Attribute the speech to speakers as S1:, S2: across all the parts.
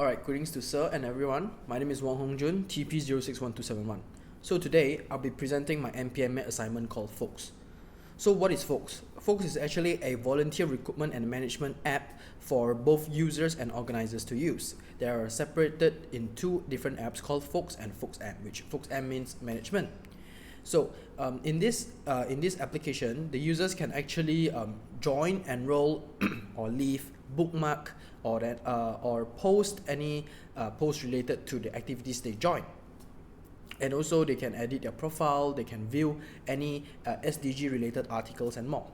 S1: Alright, greetings to Sir and everyone. My name is Wong Hong Jun, TP061271. So today, I'll be presenting my MPMA assignment called Folks. So what is Folks? Folks is actually a volunteer recruitment and management app for both users and organizers to use. They are separated in two different apps called Folks and Folks app, which Folks app means management. So in this application, the users can actually join, enroll, or leave, bookmark, or post any post related to the activities they join. And also they can edit their profile, they can view any SDG related articles and more.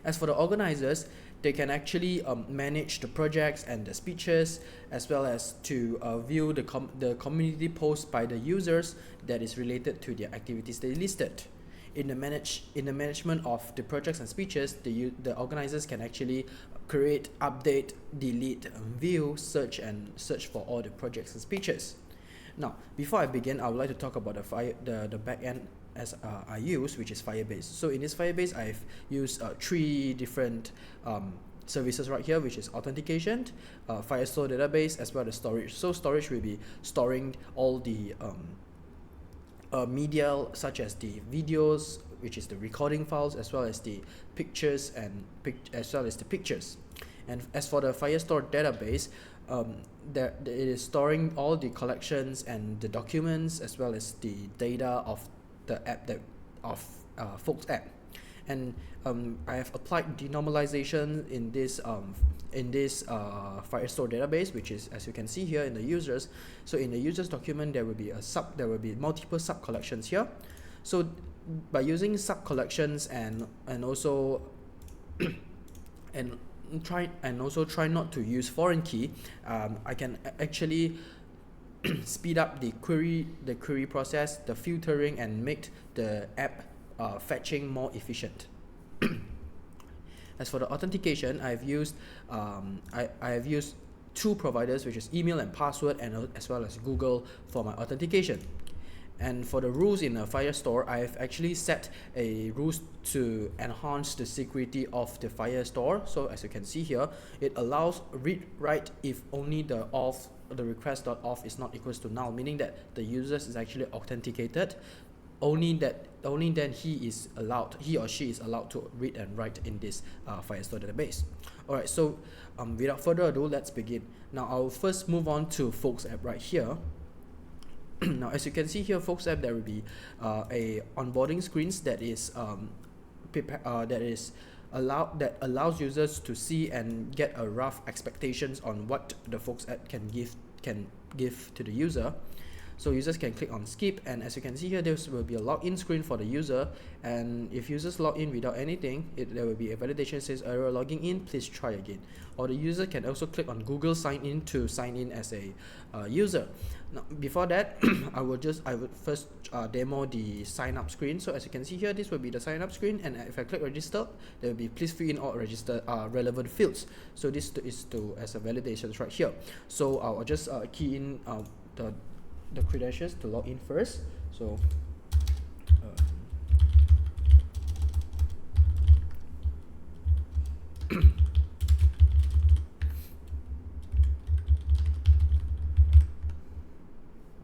S1: As for the organizers, they can actually manage the projects and the speeches, as well as to view the community posts by the users that is related to their activities they listed. In the management of the projects and speeches, the organizers can actually create, update, delete, view, search for all the projects and speeches. Now, before I begin, I would like to talk about the backend as I use, which is Firebase. So in this Firebase, I've used three different services right here, which is authentication, Firestore database, as well as storage. So storage will be storing all the media, such as the videos, which is the recording files, as well as the pictures And as for the Firestore database, it is storing all the collections and the documents, as well as the data of the app Folks app. And I have applied denormalization in this Firestore database, which is, as you can see here, in the users. So in the users document, there will be multiple sub collections here. So by using sub collections and also try not to use foreign key, I can actually speed up the query process, the filtering, and make the app fetching more efficient. As for the authentication, I have used two providers, which is email and password, and as well as Google for my authentication. And for the rules in Firestore, I have actually set a rules to enhance the security of the Firestore. So as you can see here, it allows read-write if only the request.auth is not equals to null, meaning that the user is actually authenticated. Only then he or she is allowed to read and write in this Firestore database. Alright, so without further ado, let's begin. Now I'll first move on to Folks app right here. Now, as you can see here, Folks app, there will be a onboarding screens that allows users to see and get a rough expectations on what the Folks app can give to the user. So users can click on skip, and as you can see here, there will be a login screen for the user, and if users log in without anything, there will be a validation says error logging in, please try again. Or the user can also click on Google sign in to sign in as a user. Now, before that, I would first demo the sign up screen. So as you can see here, this will be the sign up screen, and if I click register, there will be please fill in all register relevant fields. So this is as a validation right here. So I'll just key in the credentials to log in first. So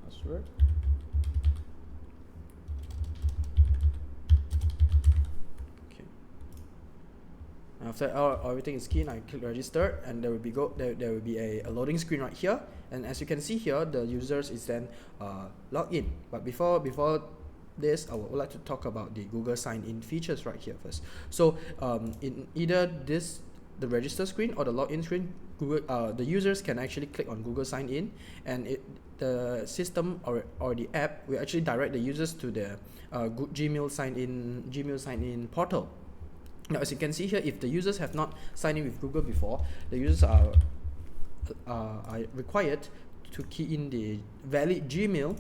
S1: password. Okay. After everything is keyed, I click register, and there will be a loading screen right here. And as you can see here, the users is then log in. But before this, I would like to talk about the Google sign-in features right here first. So in either the register screen or the login screen, the users can actually click on Google sign in, and the system or the app will actually direct the users to the Gmail sign in portal. Now, as you can see here, if the users have not signed in with Google before, the users are required to key in the valid Gmail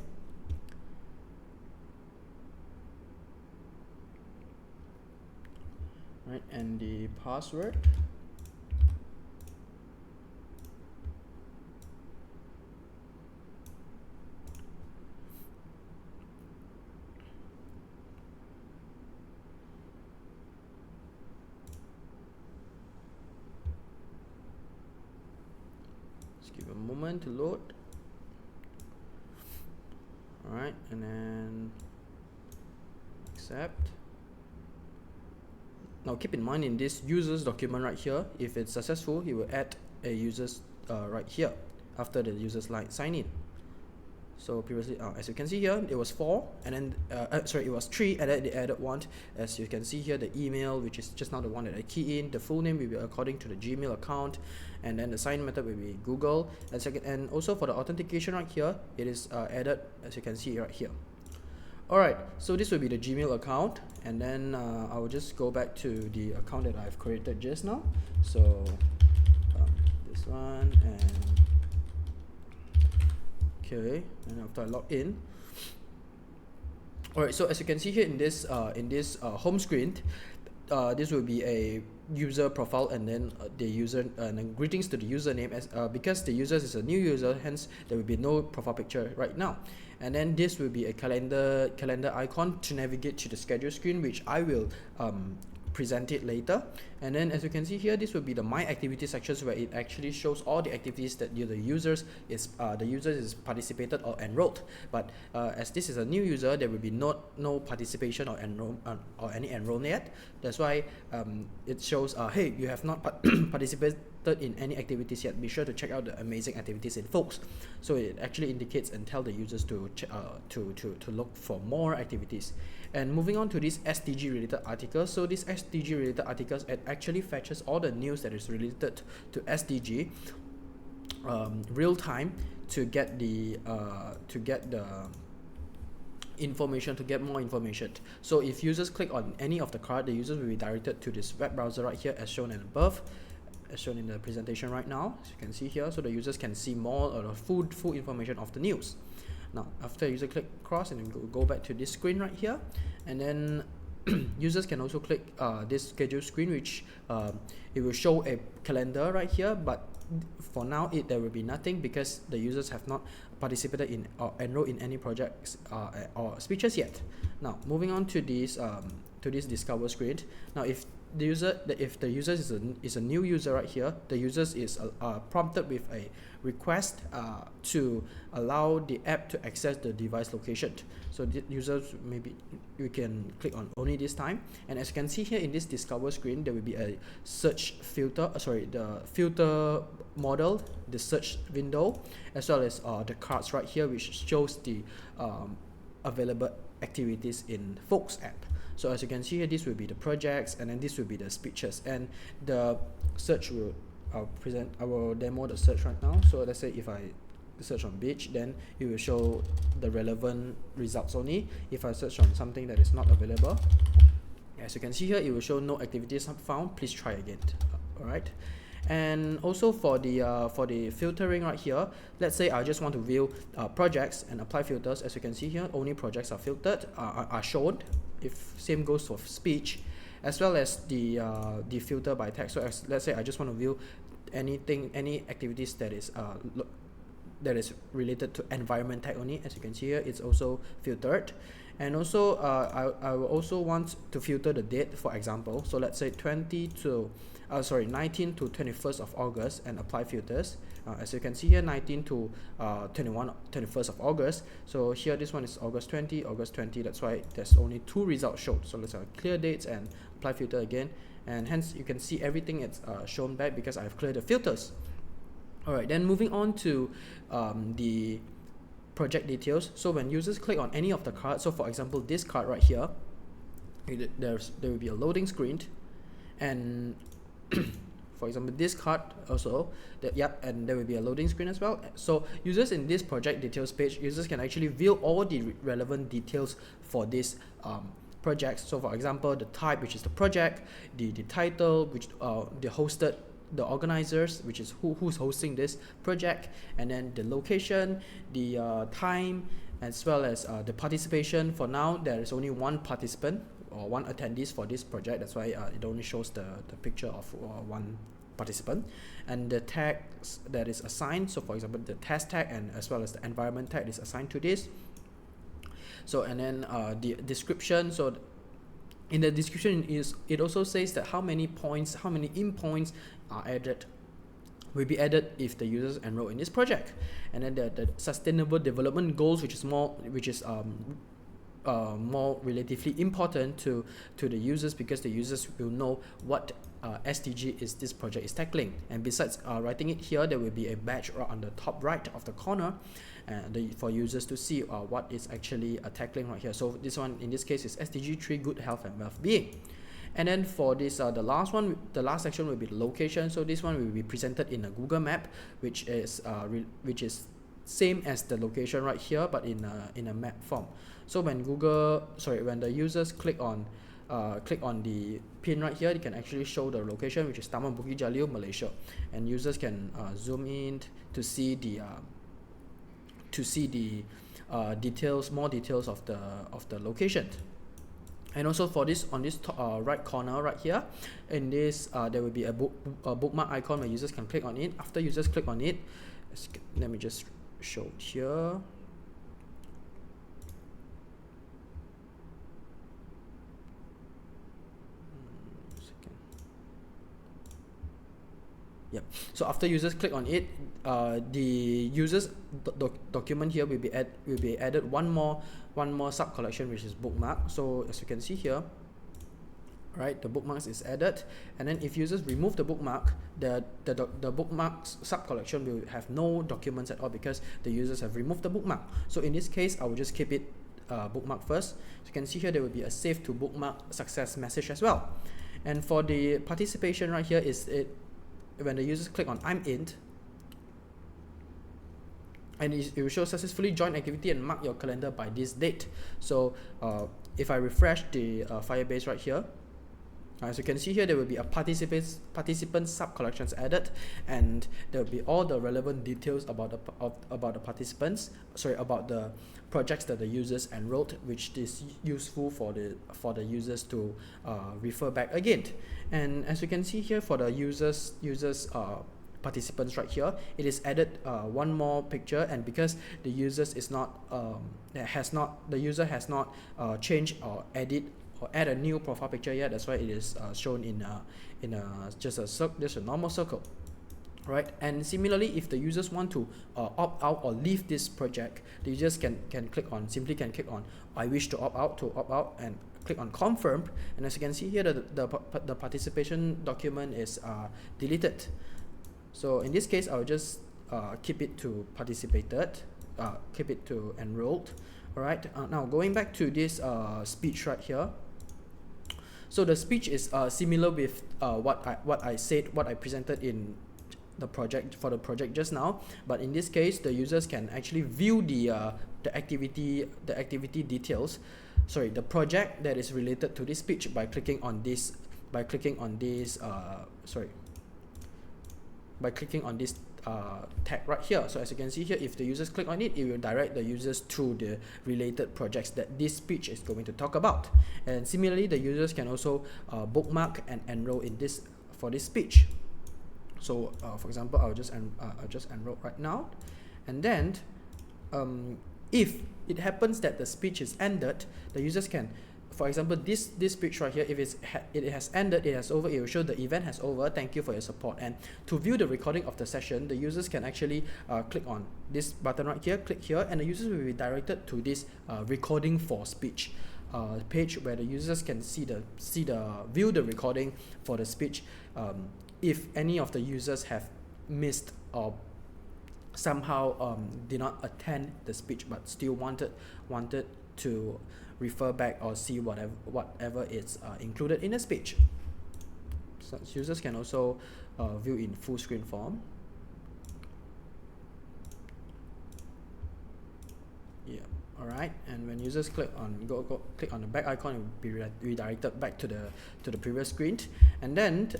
S1: and the password. give a moment to load. Alright, and then accept. Now keep in mind, in this users document right here, if it's successful, he will add a users right here after the users line sign in. So previously, as you can see here, it was 4, and then it was 3, and then they added 1. As you can see here, the email, which is just now the one that I key in, the full name will be according to the Gmail account, and then the sign method will be Google. And also for the authentication right here, it is added, as you can see right here. Alright, so this will be the Gmail account, and then I will just go back to the account that I've created just now. So this one, and okay, and after I log in. Alright, so as you can see here in this home screen, this will be a user profile, and then the user and then greetings to the username, as because the user is a new user, hence there will be no profile picture right now. And then this will be a calendar icon to navigate to the schedule screen, which I will present it later. And then as you can see here, this will be the my activity sections, where it actually shows all the activities that the users is participated or enrolled. But as this is a new user, there will be no participation or or any enrollment yet. That's why it shows hey, you have not participated in any activities yet. Be sure to check out the amazing activities in Folks. So it actually indicates and tell the users to look for more activities. And moving on to this SDG related article, so this SDG related articles, it actually fetches all the news that is related to SDG real time to get the information, to get more information. So if users click on any of the card, the users will be directed to this web browser right here, as shown and above, as shown in the presentation right now, as you can see here. So the users can see more or the full information of the news. Now after user click across and then go back to this screen right here, and then users can also click this schedule screen, which it will show a calendar right here, but for now there will be nothing because the users have not participated in or enrolled in any projects or speeches yet. Now moving on to this discover screen. Now if the user is a new user right here, the users is prompted with a request to allow the app to access the device location. So the users, maybe you can click on only this time, and as you can see here in this discover screen, there will be a search filter, the filter model, the search window, as well as the cards right here, which shows the available activities in Folks app. So as you can see here, this will be the projects, and then this will be the speeches, and the search will I will demo the search right now. So let's say if I search on beach, then it will show the relevant results only. If I search on something that is not available, as you can see here, it will show no activities found, please try again. Alright. And also for the filtering right here, let's say I just want to view projects and apply filters. As you can see here, only projects are filtered, are shown. If same goes for speech, as well as the filter by text. So let's say I just want to view any activities that is related to environment tag only. As you can see here, it's also filtered. And also I will also want to filter the date, for example. So let's say 19 to 21st of August and apply filters. As you can see here, 19 to 21st of August. So here this one is August 20, that's why there's only 2 results shown. So let's have clear dates and apply filter again, and hence you can see everything it's shown back because I've cleared the filters. Alright, then moving on to the project details. So when users click on any of the cards, so for example this card right here, there will be a loading screen, and for example this card also, and there will be a loading screen as well. So users in this project details page, users can actually view all the relevant details for this projects. So for example, the type, which is the project, the title, which the organizers, which is who's hosting this project, and then the location, the time, as well as the participation. For now, there is only one participant or one attendees for this project. That's why it only shows the picture of one participant, and the tags that is assigned. So for example, the test tag and as well as the environment tag is assigned to this. So and then the description. So in the description it also says that how many in points are added will be added if the users enroll in this project. And then the sustainable development goals, which is more relatively important to the users, because the users will know what SDG is this project is tackling. And besides writing it here, there will be a badge on the top right of the corner for users to see what is actually tackling right here. So this one in this case is SDG 3, good health and well-being. And then for this, the last section will be the location. So this one will be presented in a Google map, which is same as the location right here, but in a map form. So when when the users click on the pin right here, it can actually show the location, which is Taman Bukit Jalil, Malaysia, and users can zoom in to see the more details of the location. And also for this, on this top, right corner right here, in this there will be a bookmark icon where users can click on it. After users click on it, let me just show it here. Yep. So after users click on it, the users document here will be added one more sub collection, which is bookmark. So as you can see here, right, the bookmarks is added, and then if users remove the bookmark, the bookmarks sub collection will have no documents at all, because the users have removed the bookmark. So in this case, I will just keep it bookmark first. So you can see here there will be a save to bookmark success message as well. And for the participation right here, when the users click on I'm in, and it will show successfully join activity and mark your calendar by this date. So if I refresh the Firebase right here, as you can see here, there will be a participant sub collections added, and there will be all the relevant details about the participants, about the projects that the users enrolled, which is useful for the users to refer back again. And as you can see here, for the users participants right here, it is added one more picture, and because the users is not the user has not changed or edit or add a new profile picture yet, that's why it is shown in just a normal circle, right? And similarly, if the users want to opt out or leave this project, the users can click on I wish to opt out, and click on confirm. And as you can see here, the participation document is deleted. So in this case, I'll just keep it to participated, keep it to enrolled. All right. Now going back to this speech right here. So the speech is similar with what I presented in the project just now, but in this case, the users can actually view the activity details, the project that is related to this speech by clicking on this tag right here. So as you can see here, if the users click on it, it will direct the users to the related projects that this speech is going to talk about. And similarly, the users can also bookmark and enroll in this for this speech. So for example, I'll just enroll right now, and then if it happens that the speech is ended, the users can, for example, this speech right here, if it has ended, it has over, it will show the event has over, thank you for your support. And to view the recording of the session, the users can actually click on this button right here, click here, and the users will be directed to this recording for speech page, where the users can view the recording for the speech. If any of the users have missed or somehow did not attend the speech but still wanted to refer back or see whatever is included in the speech. So users can also view in full screen form. Yeah, all right. And when users click on click on the back icon, it will be redirected back to the previous screen. And then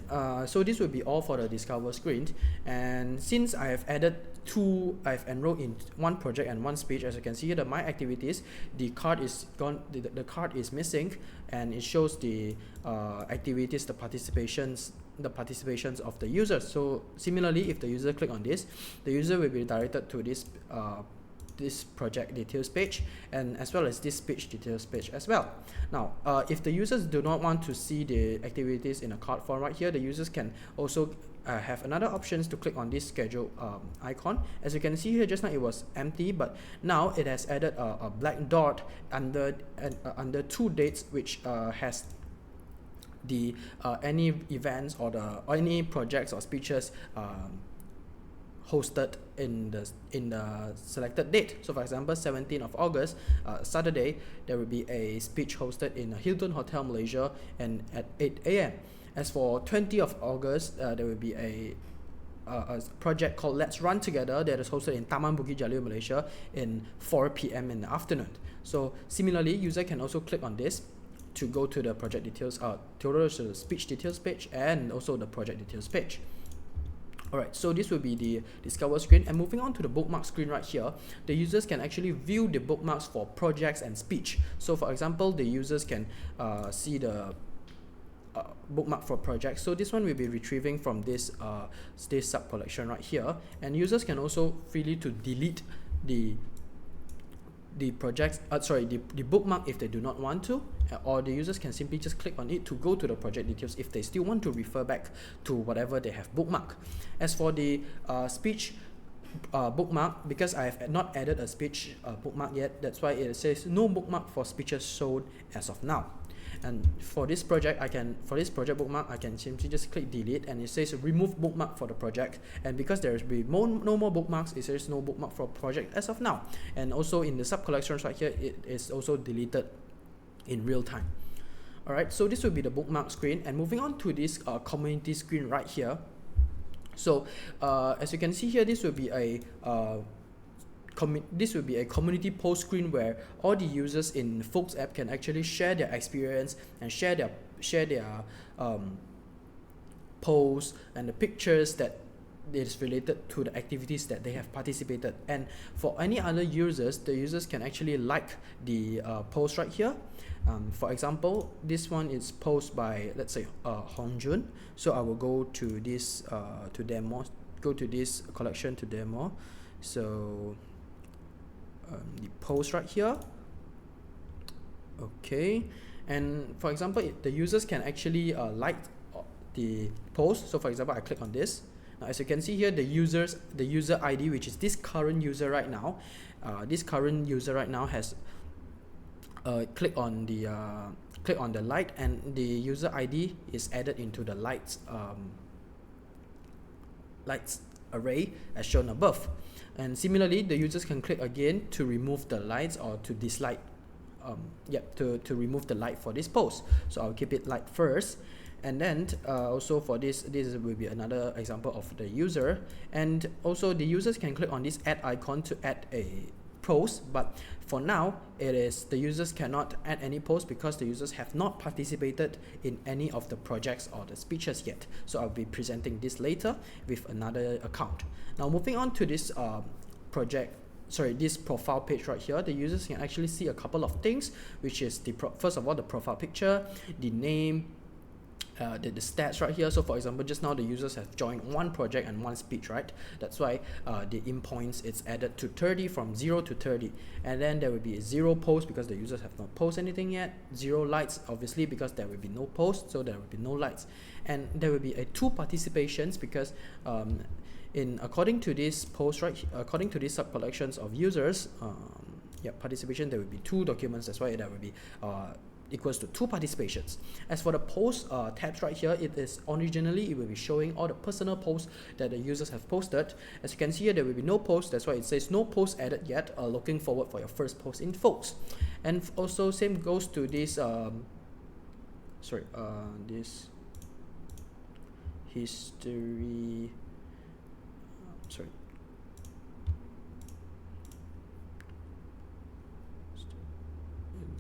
S1: so this will be all for the discover screen. And since I have I've enrolled in one project and one speech, as you can see here, my activities, the card is gone, the card is missing, and it shows the activities, the participations of the users. So similarly, if the user click on this, the user will be directed to this this project details page, and as well as this speech details page as well. Now, if the users do not want to see the activities in a card form right here, the users can also have another options to click on this schedule icon. As you can see here, just now it was empty, but now it has added a black dot under two dates, which has the any events or any projects or speeches hosted in the selected date. So for example, 17th of August, Saturday, there will be a speech hosted in a Hilton Hotel Malaysia and at 8 AM. As for 20th of August, there will be a project called Let's Run Together that is hosted in Taman Bukit Jalil, Malaysia in 4 PM in the afternoon. So similarly, user can also click on this to go to the project details, to the speech details page and also the project details page. Alright, so this will be the discover screen, and moving on to the bookmark screen right here, the users can actually view the bookmarks for projects and speech. So for example, the users can see the bookmark for projects. So this one will be retrieving from this sub collection right here, and users can also freely to delete the projects, the bookmark if they do not want to, or the users can simply just click on it to go to the project details if they still want to refer back to whatever they have bookmarked. As for the speech bookmark, because I have not added a speech bookmark yet, that's why it says no bookmark for speeches shown as of now. And for this project bookmark, I can simply just click delete, and it says remove bookmark for the project. And because there will be no more bookmarks, it says no bookmark for project as of now. And also in the sub collections right here, it is also deleted in real time. Alright, so this will be the bookmark screen, and moving on to this community screen right here. So as you can see here, this will be a community post screen where all the users in Folks app can actually share their experience and share their posts and the pictures that is related to the activities that they have participated. And for any other users, the users can actually like the post right here. For example, this one is post by, let's say, Hong Jun. So I will go to this to demo, go to this collection to demo. So the post right here. Okay, and for example, the users can actually like the post. So for example, I click on this. Now, as you can see here, the user ID, which is this current user right now, has click on the light, and the user ID is added into the lights array as shown above. And similarly, the users can click again to remove the lights or to dislike, to remove the light for this post. So I'll keep it light first. And then also for this will be another example of the user. And also the users can click on this add icon to add a post, but for now the users cannot add any post because the users have not participated in any of the projects or the speeches yet. So I'll be presenting this later with another account. Now moving on to this this profile page right here, the users can actually see a couple of things, which is first of all the profile picture, the name, the stats right here. So for example, just now the users have joined one project and one speech, right? That's why the in points it's added to 30, from 0 to 30. And then there will be 0 posts because the users have not posted anything yet, 0 likes obviously because there will be no post, so there will be no likes. And there will be 2 participations because according to this post according to these sub collections of users, participation, there will be 2 documents. That's why there will be equals to 2 participations. As for the post tabs right here, it will be showing all the personal posts that the users have posted. As you can see here, there will be no post. That's why it says no post added yet. Looking forward for your first post in Folks. And also same goes to this this history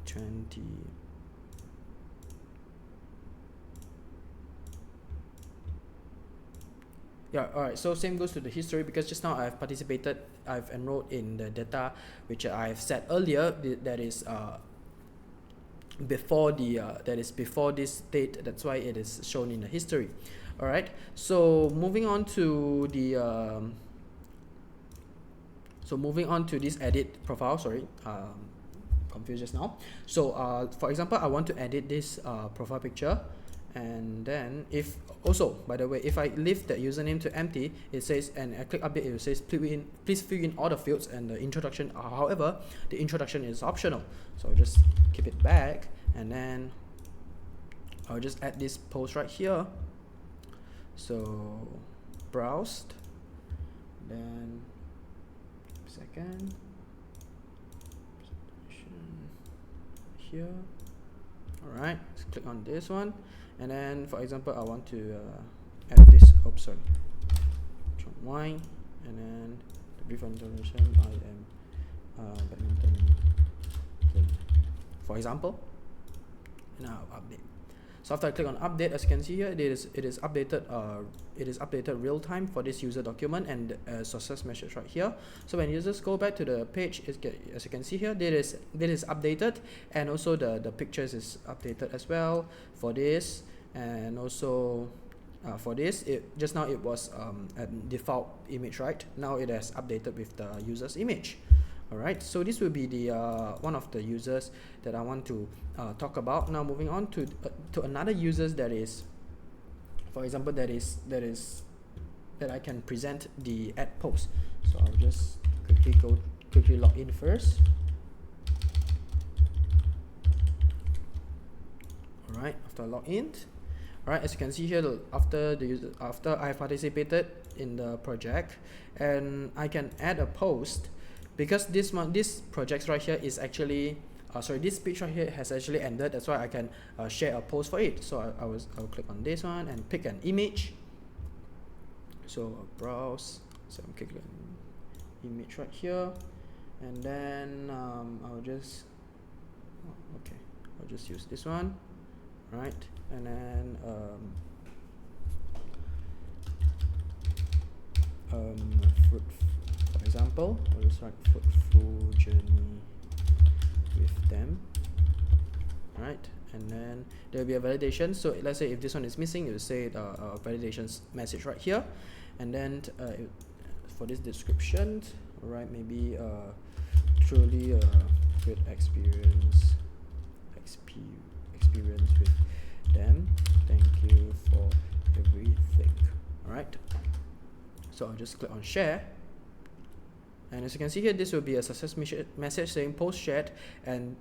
S1: 20. Alright, so same goes to the history because just now I've enrolled in the data which I've set earlier, that is before this date. That's why it is shown in the history. Alright, so moving on to the So moving on to this edit profile, confused just now. So for example, I want to edit this profile picture, and then if also, by the way, if I leave the username to empty, it says, and I click update, it says please fill in all the fields and the introduction. However, the introduction is optional, so I'll just keep it back, and then I'll just add this post right here. So browsed, then second here. All right, let's click on this one, and then for example, I want to add this. Oops, sorry. Y, and then the brief introduction. I am badminton player, for example. And I'll update. So after I click on update, as you can see here, it is updated real time for this user document, and success message right here. So when users go back to the page, as you can see here, this is updated, and also the pictures is updated as well for this, and also for this, just now it was a default image, right? Now it has updated with the user's image. Alright, so this will be the one of the users that I want to talk about. Now moving on to another users that is, for example, that I can present the add post. So I'll just quickly log in first. Alright, after I log in, alright, as you can see here, after I have participated in the project, and I can add a post. Because this project right here is actually, this page right here has actually ended. That's why I can share a post for it. So I'll click on this one and pick an image. So I'll browse. So I'm clicking on image right here, and then I'll just use this one, right? And then for example, I'll just write fruitful journey with them, right? And then there will be a validation. So let's say if this one is missing, you'll say the validations message right here, and then for this description, right, maybe truly a good experience with them. Thank you for everything. All right. So I'll just click on share. And as you can see here, this will be a success message saying post shared, and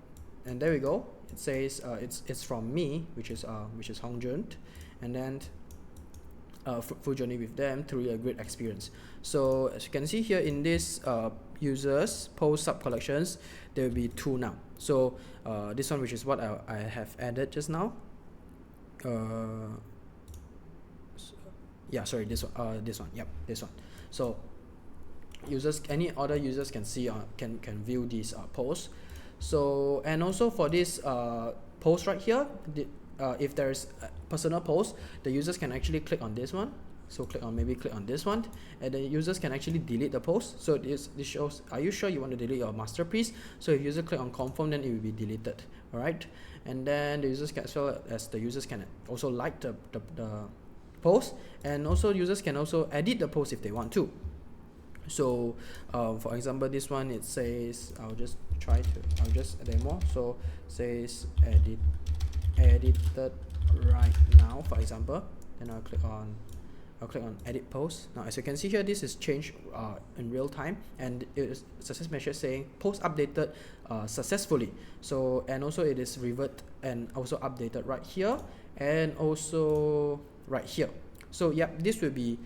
S1: there we go. It says it's from me, which is Hongjun, and then fruitful journey with them, truly a great experience. So as you can see here in this users post sub collections, there will be 2 now. So this one, which is what I have added just now. Yeah, sorry, this one. Yep, this one. So any other users can see can view these posts. So, and also for this post right here, if there is a personal post, the users can actually click on this one. So click on this one, and the users can actually delete the post. So this shows, are you sure you want to delete your masterpiece? So if user click on confirm, then it will be deleted. All right, and then the users can, as well as the users can also like the post, and also users can also edit the post if they want to. So for example, this one, it says, I'll just demo. So says edited right now, for example. Then I'll click on edit post. Now as you can see here, this is changed in real time, and it is success message saying post updated successfully. So, and also it is revert and also updated right here, and also right here. So yeah, this will be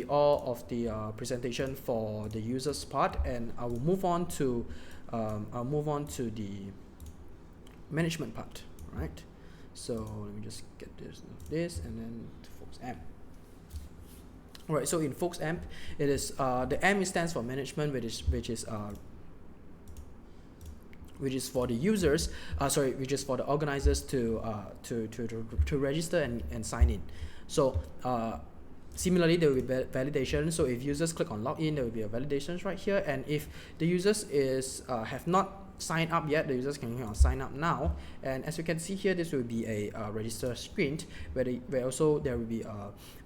S1: all of the presentation for the users part, and I will move on to the management part, right? So let me just get this and then Folks AMP. Alright, so in Folks AMP, it is the M stands for management, which is for the users, which is for the organizers to register and sign in. So similarly, there will be validation. So if users click on login, there will be a validation right here, and if the users have not signed up yet, the users can click on sign up now, and as you can see here, this will be a register screen where also there will be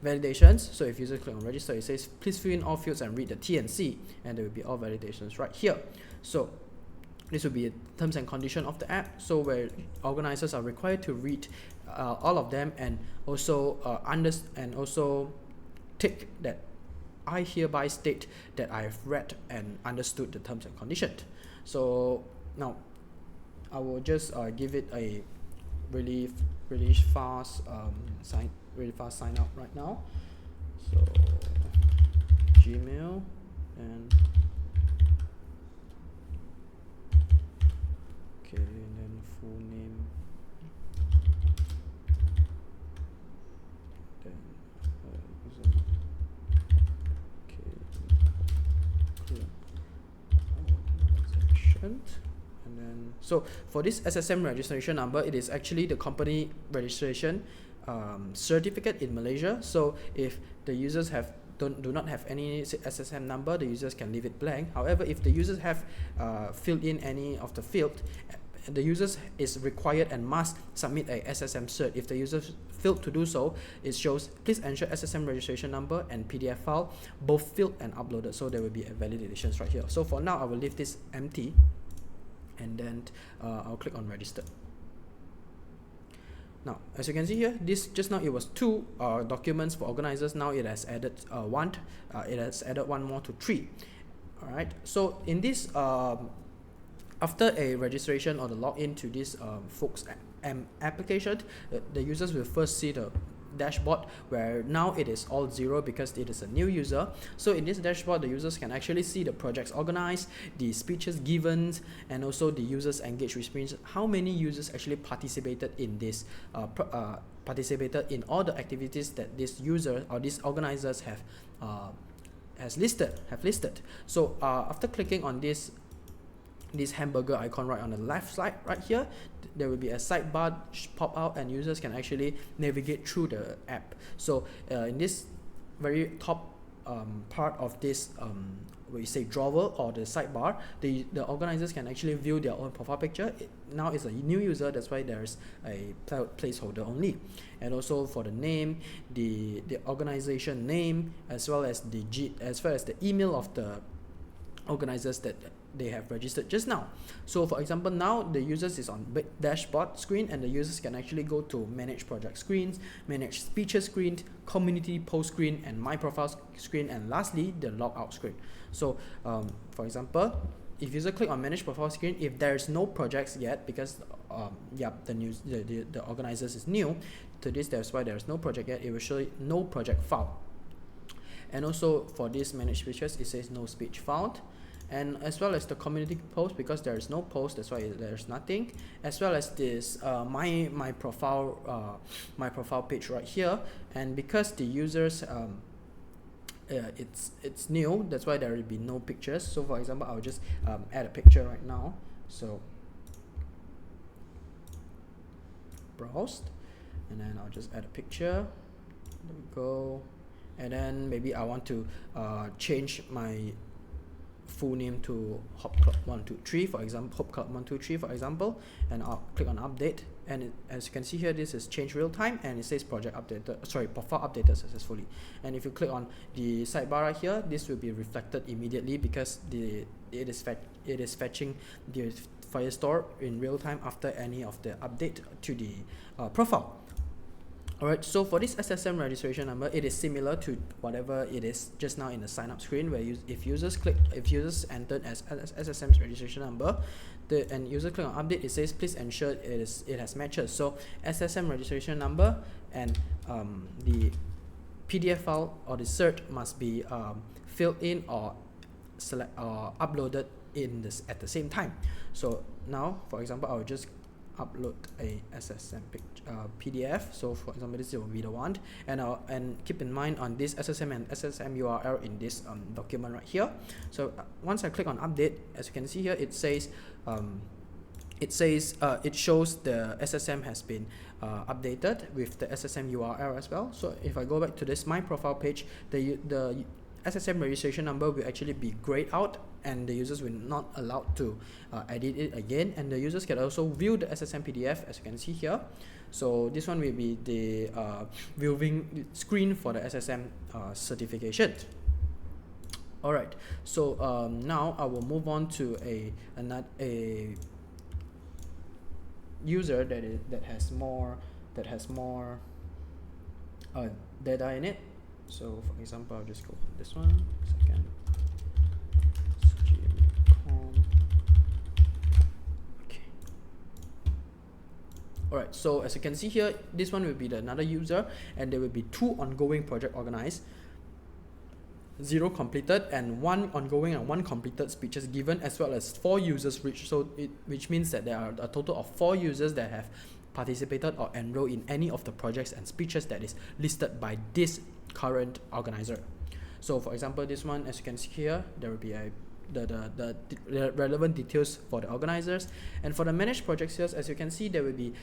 S1: validations. So if users click on register, it says please fill in all fields and read the T&C, and there will be all validations right here. So this will be a terms and condition of the app, so where organizers are required to read all of them, and also tick that I hereby state that I have read and understood the terms and conditions. So now I will just give it a really fast sign up right now. So Gmail, and okay, and then full name, then user, okay, organization. And then, so for this SSM registration number, it is actually the company registration certificate in Malaysia. So if the users do not have any SSM number, the users can leave it blank. However, if the users have filled in any of the field, the users is required and must submit a SSM cert. If the users failed to do so, it shows please ensure SSM registration number and PDF file both filled and uploaded. So there will be a validations right here. So for now, I will leave this empty, and then I'll click on register. Now, as you can see here, this just now it was 2 documents for organizers. Now it has added one. It has added one more to 3. All right. So in this, after a registration or the login to this Folks application, the users will first see the dashboard, where now it is all 0 because it is a new user. So in this dashboard, the users can actually see the projects organized, the speeches given, and also the users engaged, which means how many users actually participated in this participated in all the activities that this user or these organizers have listed. So after clicking on this hamburger icon right on the left side right here, there will be a sidebar pop out, and users can actually navigate through the app. So in this very top part of this we say drawer or the sidebar, the organizers can actually view their own profile picture. Now it's a new user, that's why there's a placeholder only. And also for the name, the organization name, as well as the email of the organizers that they have registered just now. So for example, now the users is on dashboard screen, and the users can actually go to manage project screens, manage speeches screen, community post screen, and my profile screen, and lastly the logout screen. So for example, if user click on manage profile screen, if there is no projects yet, because the organizers is new to this, that's why there is no project yet, it will show no project found. And also for this manage speeches, it says no speech found. And as well as the community post, because there is no post, that's why there's nothing. As well as this my profile page right here, and because the users it's new, that's why there will be no pictures. So for example, I'll just add a picture right now. So browsed, and then I'll just add a picture. There we go. And then maybe I want to change my full name to Hop Club 123 for example, Hop Club 123 for example, and I'll click on update, and as you can see here, this is change real time, and it says project updated, profile updated successfully. And if you click on the sidebar right here, this will be reflected immediately because it is fetching the Firestore in real time after any of the update to the profile. Alright, so for this SSM registration number, it is similar to whatever it is just now in the sign up screen, where if users entered as SSM's registration number, and user click on update, it says please ensure it has matches. So SSM registration number and the PDF file or the cert must be filled in or uploaded at the same time. So now, for example, I will just upload a SSM PDF. So for example, this will be the one, and keep in mind on this SSM and SSM URL in this document right here. So once I click on update, as you can see here, it shows the SSM has been updated with the SSM URL as well. So if I go back to this my profile page, the SSM registration number will actually be grayed out and the users will not allowed to edit it again, and the users can also view the SSM PDF as you can see here. So this one will be the viewing screen for the SSM certification. Alright, so now I will move on to a user that has more data in it. So for example, I'll just go for this one. Second. Okay. Alright, so as you can see here, this one will be another user, and there will be 2 ongoing project organized, 0 completed, and 1 ongoing and 1 completed speeches given, as well as 4 users reached. So which means that there are a total of 4 users that have participated or enrolled in any of the projects and speeches that is listed by this current organizer. So for example, this one, as you can see here, there will be the relevant details for the organizers, and for the managed projects here, as you can see, there will be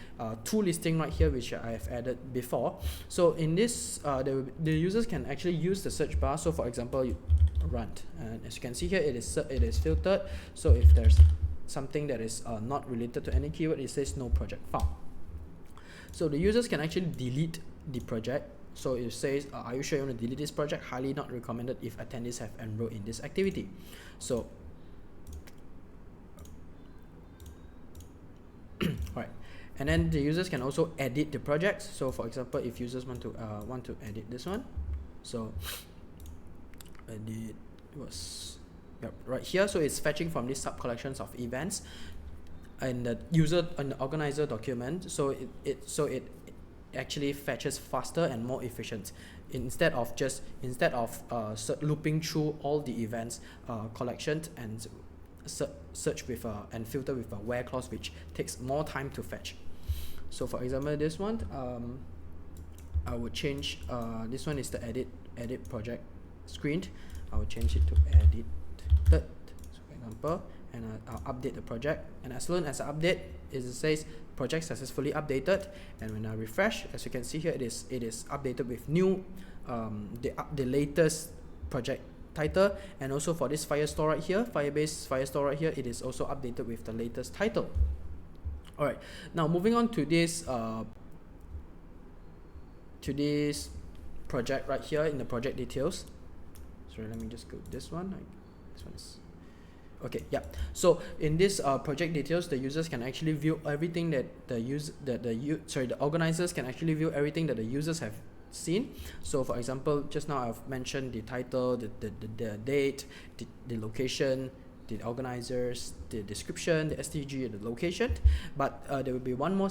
S1: 2 listing right here which I have added before. So in this the users can actually use the search bar. So for example, you run, and as you can see here, it is filtered. So if there's something that is not related to any keyword, it says no project found. So the users can actually delete the project. So it says, are you sure you want to delete this project? Highly not recommended if attendees have enrolled in this activity. So alright, and then the users can also edit the projects. So for example, if users want to edit this one, so edit was right here. So it's fetching from these sub collections of events and the user and the organizer document. So it actually fetches faster and more efficient instead of looping through all the events collection and search with and filter with a where clause, which takes more time to fetch. So for example, this one I would change this one is the edit project screen. I will change it to edit, so for example, and I'll update the project, and as soon as I update, it says project successfully updated, and when I refresh, as you can see here, it is updated with new the latest project title, and also for this Firestore right here, Firebase Firestore right here, it is also updated with the latest title. Alright, now moving on to this project right here in the project details. Sorry, let me just go this one. This one is okay. Yeah. So in this project details, the users can actually view everything that the organizers can actually view everything that the users have seen. So for example, just now I've mentioned the title, the date, the location, the organizers, the description, the STG, the location. But there will be one more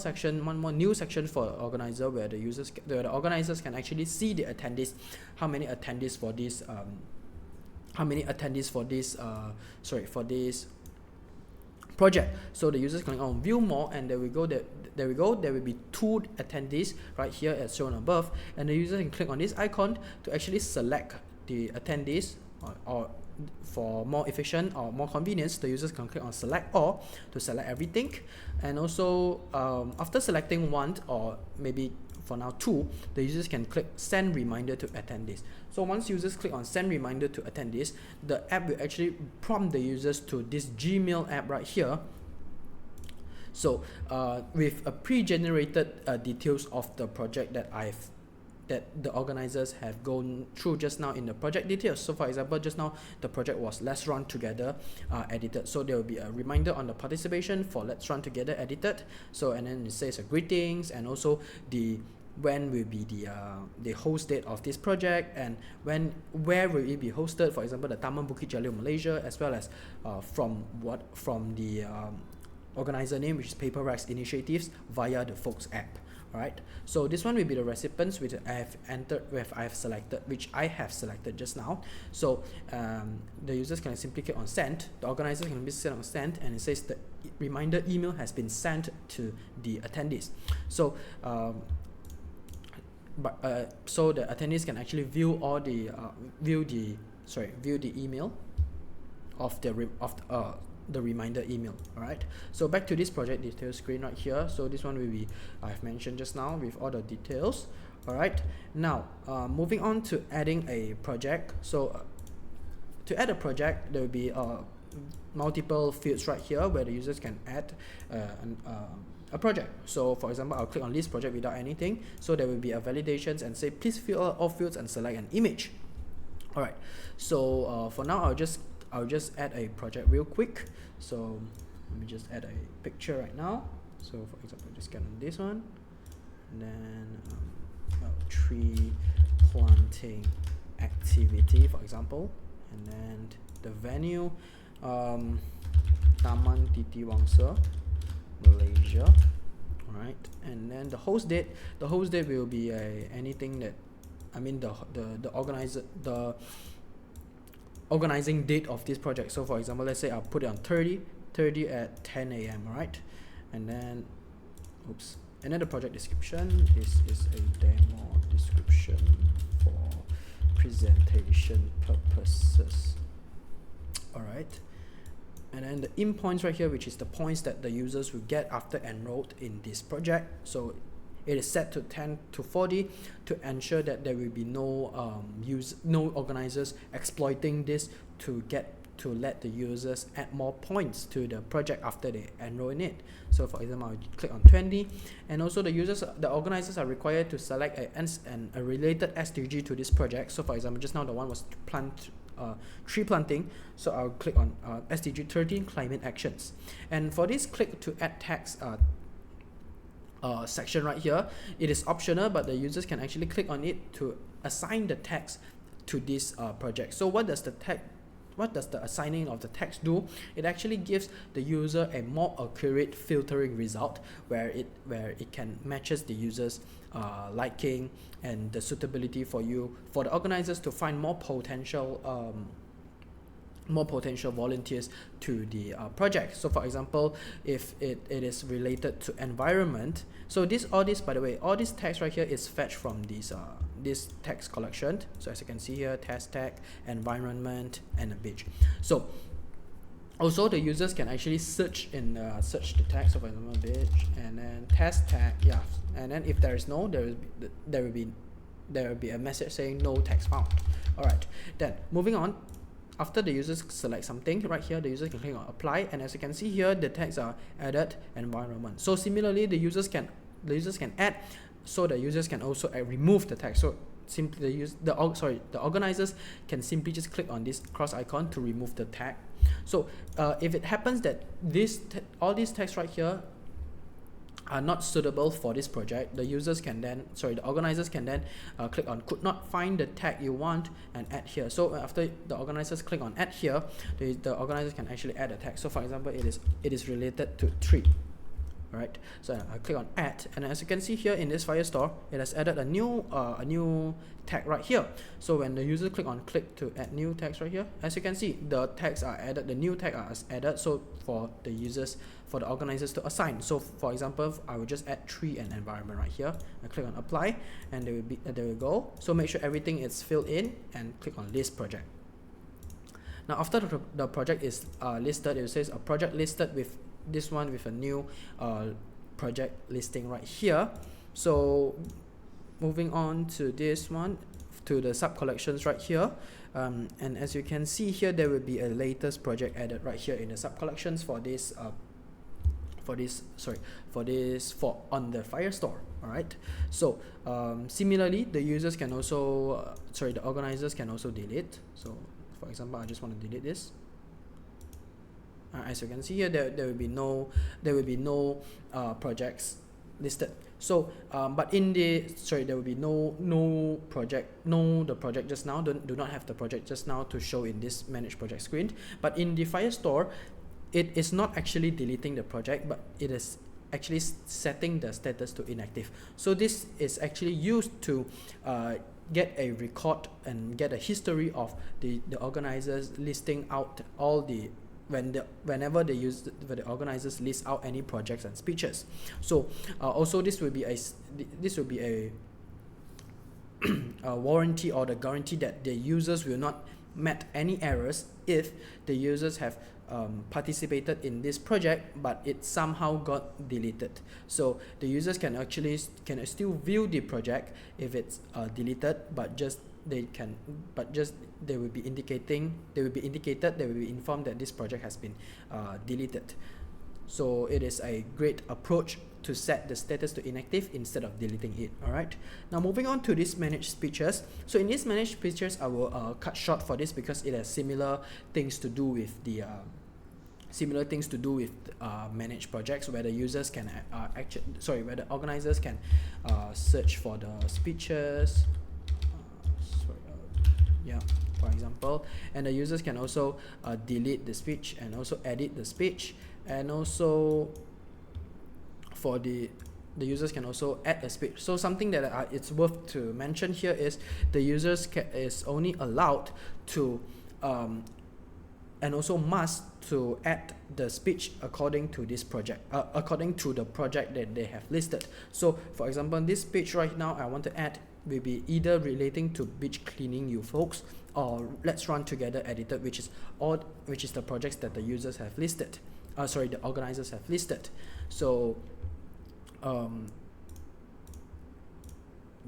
S1: new section for the organizer where the organizers can actually see the attendees, how many attendees for this for this project. So the users click on view more, and there we go. There will be 2 attendees right here as shown above, and the user can click on this icon to actually select the attendees, or for more efficient or more convenience, the users can click on select all to select everything. And also after selecting 1 or maybe for now 2, the users can click send reminder to attendees. So once users click on send reminder to attendees, the app will actually prompt the users to this Gmail app right here. So with a pre-generated details of the project that the organizers have gone through just now in the project details. So for example, just now the project was Let's Run Together edited. So there will be a reminder on the participation for Let's Run Together edited. So and then it says greetings, and also when will be the host date of this project, and where will it be hosted, for example the Taman Bukit Jalil Malaysia, as well as from the organizer name, which is Paper Racks Initiatives, via the Folks app. Alright, so this one will be the recipients which I have selected just now. So the users can simply click on send, the organizers can be sent on send, and it says the reminder email has been sent to the attendees. So so the attendees can actually view all the view the email of the reminder email. Alright, so back to this project details screen right here. So this one will be I've mentioned just now with all the details. Alright, now moving on to adding a project. So to add a project, there will be multiple fields right here where the users can add a project. So for example, I'll click on list project without anything, so there will be a validations and say please fill out all fields and select an image. Alright, so for now I'll just add a project real quick. So let me just add a picture right now. So for example, just get on this one, and then tree planting activity, for example, and then the venue, Taman Titi Wangsa, Malaysia. Alright, and then the host date will be anything that, I mean the organizing date of this project. So for example, let's say I'll put it on 30 at 10 a.m. Alright, and then and then the project description, this is a demo description for presentation purposes. Alright, and then the in points right here, which is the points that the users will get after enrolled in this project. So it is set to 10 to 40 to ensure that there will be no no organizers exploiting this to let the users add more points to the project after they enroll in it. So for example, I'll click on 20, and also the organizers are required to select a related SDG to this project. So for example, just now the one was tree planting, so I'll click on SDG 13, climate actions. And for this click to add text section right here, it is optional, but the users can actually click on it to assign the text to this project. So what does the assigning of the text do? It actually gives the user a more accurate filtering result where it can matches the users liking and the suitability for the organizers to find more potential volunteers to the project. So for example, if it is related to environment, so all this text right here is fetched from this text collection. So as you can see here, test tag, environment, and a beach. So also the users can actually search the text. So for example, beach, and then test tag, yeah, and then if there is no, there will be a message saying no text found. Alright, then moving on. After the users select something right here, the users can click on apply, and as you can see here, the tags are added environment. So similarly, the users can add, so the users can also remove the tag. So simply the organizers can simply just click on this cross icon to remove the tag. So if it happens that all these tags right here are not suitable for this project, the organizers can then click on could not find the tag you want and add here. So after the organizers click on add here, the organizers can actually add a tag. So for example, it is related to tree. Right, so I click on add, and as you can see here in this Firestore, it has added a new tag right here. So when the user click to add new tags right here, as you can see, the tags are added, the new tag are added, so for the organizers to assign. So for example, I will just add tree and environment right here. I click on apply, and there we go. So make sure everything is filled in and click on list project. Now after the project is listed, it says a project listed with this one with a new project listing right here. So moving on to this one, to the sub collections right here, and as you can see here, there will be a latest project added right here in the sub collections for on the Firestore. All right, so similarly, the users can also the organizers can also delete. So for example, I just want to delete this. As you can see here, there will be no projects listed. So but in the there will be the project just now, do not have the project just now to show in this manage project screen. But in the Firestore, it is not actually deleting the project, but it is actually setting the status to inactive. So this is actually used to get a record and get a history of the organizers listing out all the whenever the organizers list out any projects and speeches. So also this will be a warranty or the guarantee that the users will not met any errors if the users have participated in this project but it somehow got deleted. So the users can still view the project if it's deleted, but just they can, but just they will be indicated, they will be informed that this project has been deleted. So it is a great approach to set the status to inactive instead of deleting it. Alright, now moving on to this managed speeches. So in this managed speeches, I will cut short for this because it has similar things to do with the managed projects, where the users can where the organizers can search for the speeches, for example, and the users can also delete the speech and also edit the speech, and also for the users can also add a speech. So something that it's worth to mention here is the users is only allowed to and also must to add the speech according to this project, according to the project that they have listed. So for example, this speech right now I want to add will be either relating to beach cleaning, you folks, or let's run together edited, which is the projects that the users have listed, the organizers have listed. So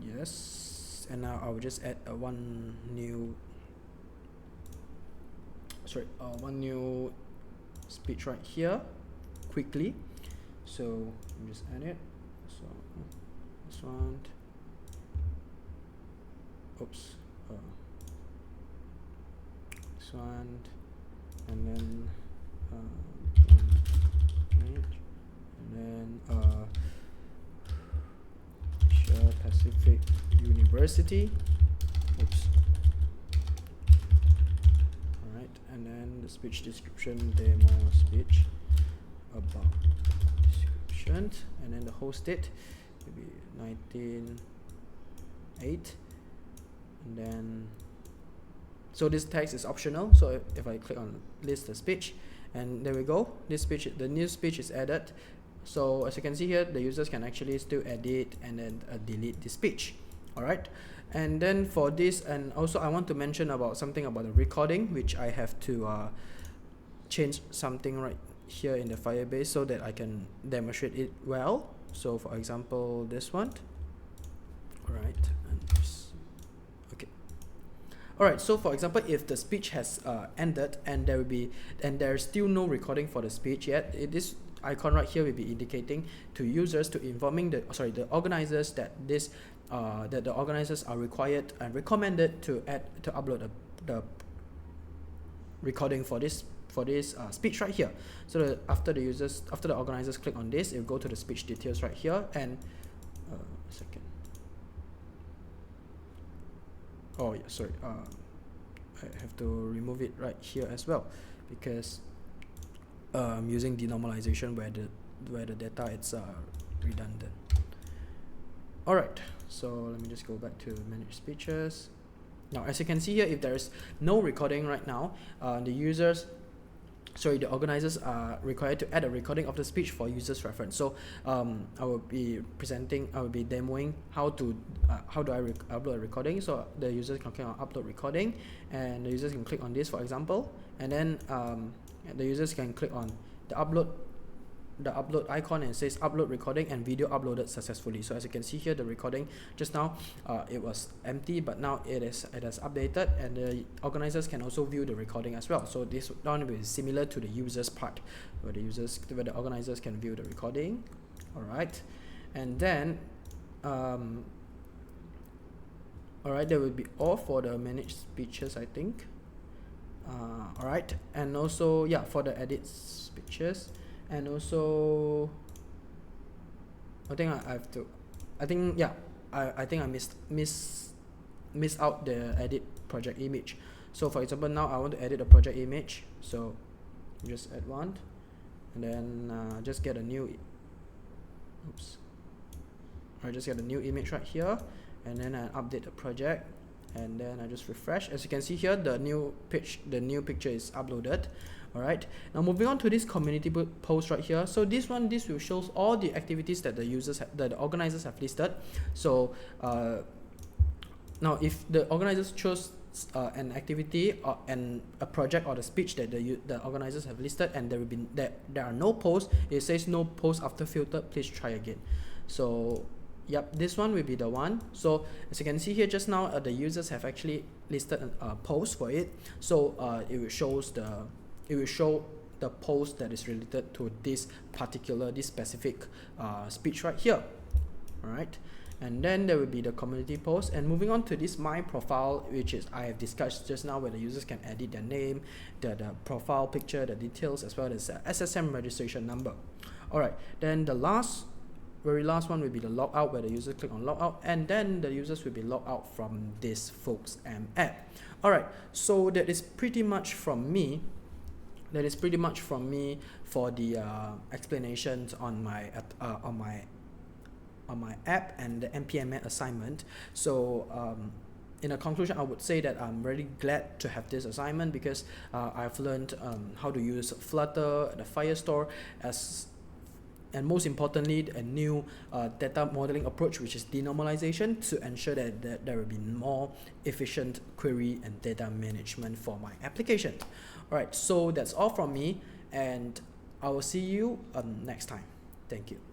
S1: yes, and now I will just add one new speech right here quickly. So just add it. So this one, oops, this one, and then Asia Pacific University. Oops. Alright, and then the speech description, demo speech about description, and then the host date will be 1908, and then so this text is optional. So if I click on list the speech, and there we go, this speech, the new speech is added. So as you can see here, the users can actually still edit and then delete the speech. Alright, and then for this, and also I want to mention about something about the recording, which I have to change something right here in the Firebase so that I can demonstrate it well. So for example, this one. Alright, and okay. Alright, so for example, if the speech has ended and there's still no recording for the speech yet, this icon right here will be indicating to users, to informing the organizers that that the organizers are required and recommended to upload the recording for this speech right here. So that after the organizers click on this, it will go to the speech details right here, and second. Oh yeah, sorry. I have to remove it right here as well, because I'm using denormalization where the data is redundant. Alright, so let me just go back to manage speeches. Now as you can see here, if there is no recording right now, the organizers are required to add a recording of the speech for users reference. So I will be demoing how do I upload a recording. So the users can click on upload recording, and the users can click on this, for example, and then the users can click on the upload icon, and it says upload recording and video uploaded successfully. So as you can see here, the recording just now it was empty, but now it has updated, and the organizers can also view the recording as well. So this one will be similar to the users part, where the organizers can view the recording. Alright, and then alright, that will be all for the managed speeches, I think. Alright, and also yeah, for the edit speeches, and also I think I missed out the edit project image. So for example, now I want to edit a project image, so just add one, and then just get a new image right here, and then I update the project, and then I just refresh. As you can see here, the new picture is uploaded. Alright, now moving on to this community post right here. So this will show all the activities that the organizers have listed. So now if the organizers chose an activity and a project or the speech that the organizers have listed, and there are no posts, it says no post after filter, please try again. So Yep, this one will be the one. So as you can see here just now, the users have actually listed a post for it. So it will show the post that is related to this specific speech right here. All right. And then there will be the community post, and moving on to this my profile, which is I have discussed just now, where the users can edit their name, the profile picture, the details, as well as the SSM registration number. Alright, then the very last one will be the logout, where the users click on logout, and then the users will be logged out from this Folks app. Alright, so that is pretty much from me. For the explanations on my app and the MPMA assignment. So in a conclusion, I would say that I'm really glad to have this assignment, because I've learned how to use Flutter, the Firestore, and most importantly, a new data modeling approach, which is denormalization, to ensure that there will be more efficient query and data management for my application. Alright, so that's all from me, and I will see you next time. Thank you.